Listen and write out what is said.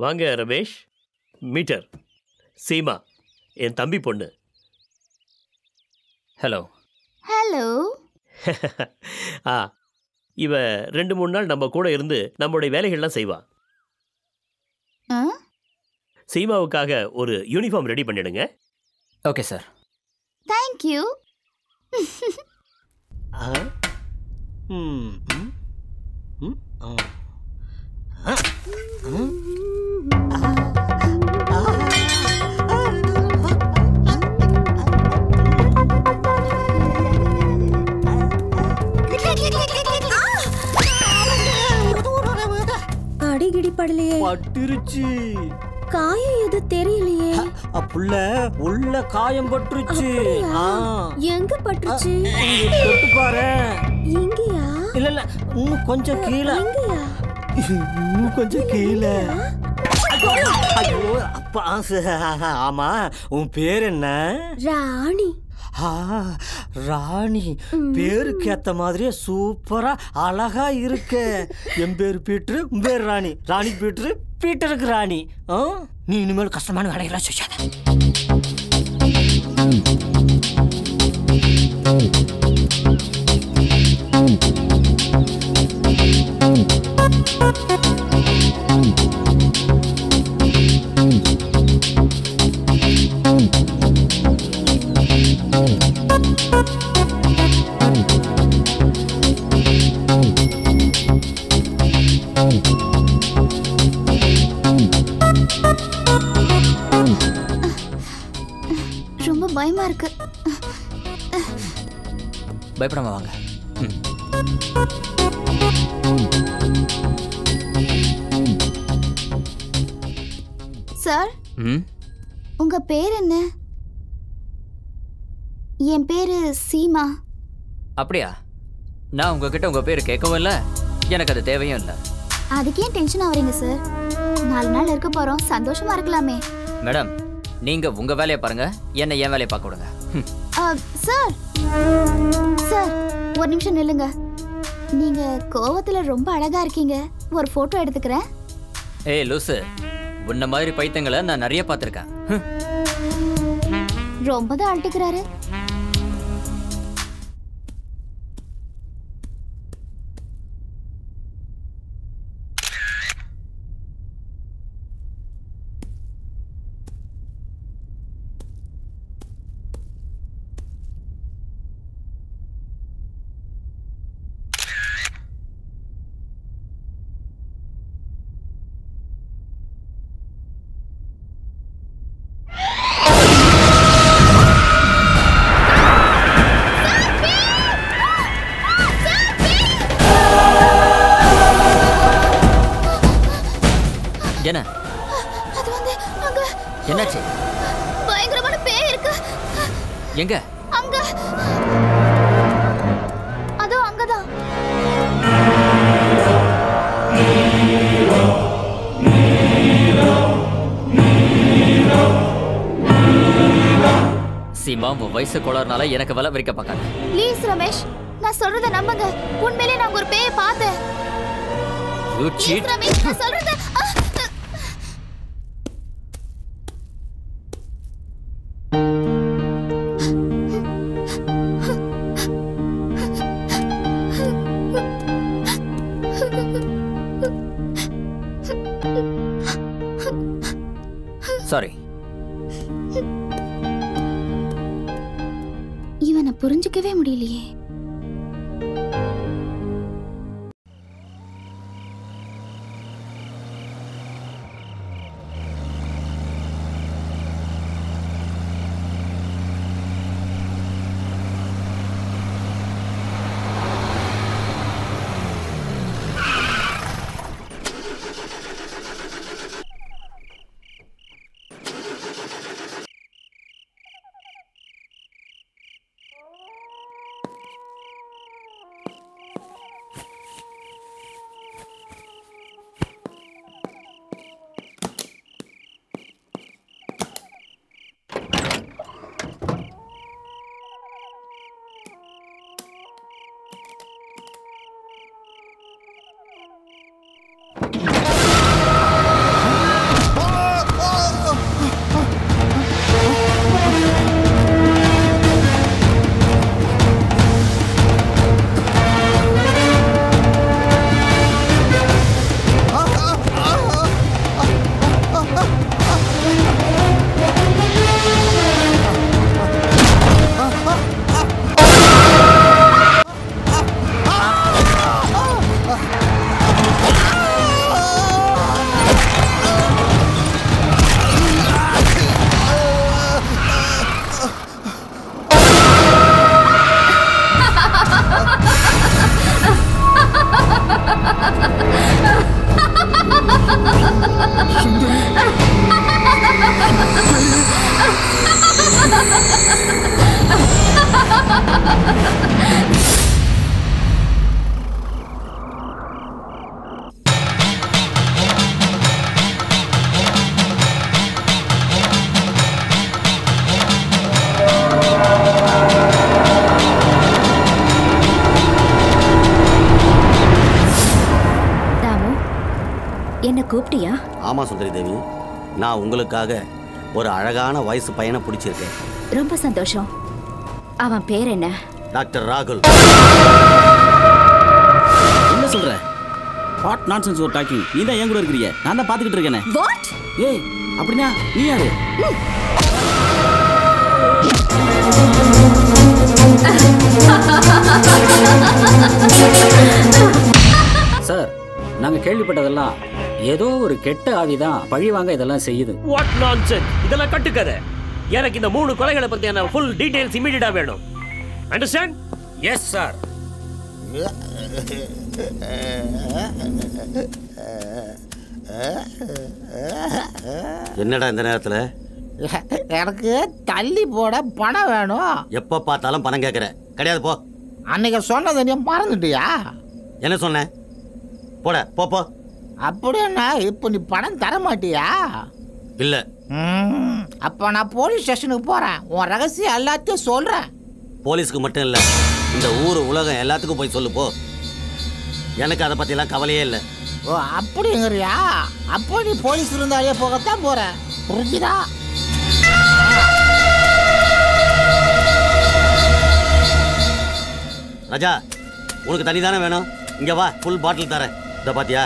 வாங்க ரமேஷ். மீட்டர் சீமா என் தம்பி பொண்ணு. ஹலோ. ஹலோ. இவ 2-3 நாள் நம்ம கூட இருந்து நம்மளுடைய வேலைகள்லாம் செய்வா. சீமாவுக்காக ஒரு யூனிஃபார்ம் ரெடி பண்ணிடுங்க. Okay sir. தேங்க்யூ. அடிகிடி படலையே. பட்டுருச்சு. காயம் எது தெரியலையே. புள்ள உள்ள காயம் பட்டுருச்சு. எங்க பட்டுருச்சு? தொட்டு பாரு. இங்கயா? இல்ல இல்ல, இன்னும் கொஞ்சம் கீழே. இங்கயா? இன்னும் கொஞ்சம் கீழே. ஐயோ அப்பா. ஆமா, உன் பேர் என்ன? ராணி. ராணி. பேருக்கு ஏத்த மாதிரியே சூப்பரா அழகா இருக்கு. என் பேரு பீட்ரு, உன் பேரு ராணி. ராணி பீட்ரு, பீட்டருக்கு ராணி. நீ இனிமேல் கஷ்டமான வேலைகளாம் செய்யாத. ரொம்ப பயமா இருக்கு. பயப்படாம வாங்க. சார், உங்க பேர் என்ன? என் பேரு சீமா. அப்படியா? நான் உங்ககிட்ட உங்க பேர் கேட்கவும் இல்லை, எனக்கு அது தேவையும் இல்லை. அதுக்கு ஏன் டென்ஷன் ஆவறீங்க சார்? 4 நாள் இருக்க போறோம், சந்தோஷமா இருக்கலாமே. மேடம், நீங்க உங்க வேலையை பாருங்க, என்ன என் வேலையை பார்க்க விடுங்க. சார் சார், ஒரு நிமிஷம் நில்லுங்க. நீங்க கோவத்துல ரொம்ப அழகா இருக்கீங்க. ஒரு போட்டோ எடுத்துக்கிறேன். ஏய் லூசு, உன்ன மாதிரி பைத்தங்களை நான் நிறைய பார்த்துருக்கேன். ரொம்ப தான் அழட்டுக்கிறாரு. என்ன? அது வந்து அங்க. என்னாச்சு? பயங்கரமான பேய் இருக்கு. எங்க? அங்க. அதோ அங்கதான். சீமா, உன் வயசு கோளாறுனால எனக்கு வலை விரிக்க பார்க்காத. ப்ளீஸ் ரமேஷ், நான் சொல்றத நம்புங்க. உண்மையிலே நான் ஒரு பேயை பார்த்தேன். You cheat. ரமேஷ், நான் சொல்றத. சாரி. இவனை புரிஞ்சிக்கவே முடியலையே. என்ன கூப்பிட்டியா? ஆமா சுந்தரி தேவி, நான் உங்களுக்காக ஒரு அழகான வயசு பையனை பிடிச்சிருக்கேன். ரொம்ப சந்தோஷம். அவன் பேர் என்ன? டாக்டர் ராகுல். என்ன சொல்ற? What nonsense you are talking? நீ தான் என் கூட இருக்கறியே, நான் தான் பாத்துக்கிட்டு இருக்கேனே. வாட்? ஏய், அப்படினா நீ யாரு? சார், நாங்க கேள்விப்பட்டதெல்லாம் ஏதோ ஒரு கெட்ட ஆவிதான் பழி வாங்க இதெல்லாம் செய்யுது. What nonsense? இதெல்லாம் கட்டுக்கதை. எனக்கு இந்த 3 கொலைகளை பத்தியான ஃபுல் டீடைல்ஸ் இமிடியேட்டா வேணும். அண்டர்ஸ்டாண்ட்? Yes sir. என்னடா இந்த நேரத்துல? எனக்கு தள்ளி போட பணம் வேணும். எப்ப பார்த்தாலும் பணம் கேட்கற. கிடையாது போ. அன்னைக்கு சொன்னதை நீ மறந்துட்டியா? என்ன சொன்ன? போட போ போ. அப்படின்னா இப்போ நீ பணம் தர மாட்டியா? இல்ல. அப்ப நான் போலீஸ் ஸ்டேஷனுக்கு போறேன். உன் ரகசியம் எல்லாத்தையும் சொல்றேன். போலீஸ்க்கு மட்டும் இல்ல, இந்த ஊர் உலகம் எல்லாத்துக்கும் போய் சொல்லு போ. எனக்கு அதை பத்தி எல்லாம் கவலையே இல்லை. ஓ அப்படிங்கிறியா? அப்போ நீ போலீஸ் இருந்தாலே போகத்தான் போற. புரிஞ்சுதா? ராஜா, உனக்கு தண்ணி தானே வேணும்? இங்க வா, ஃபுல் பாட்டில் தரேன். இத பாத்தியா?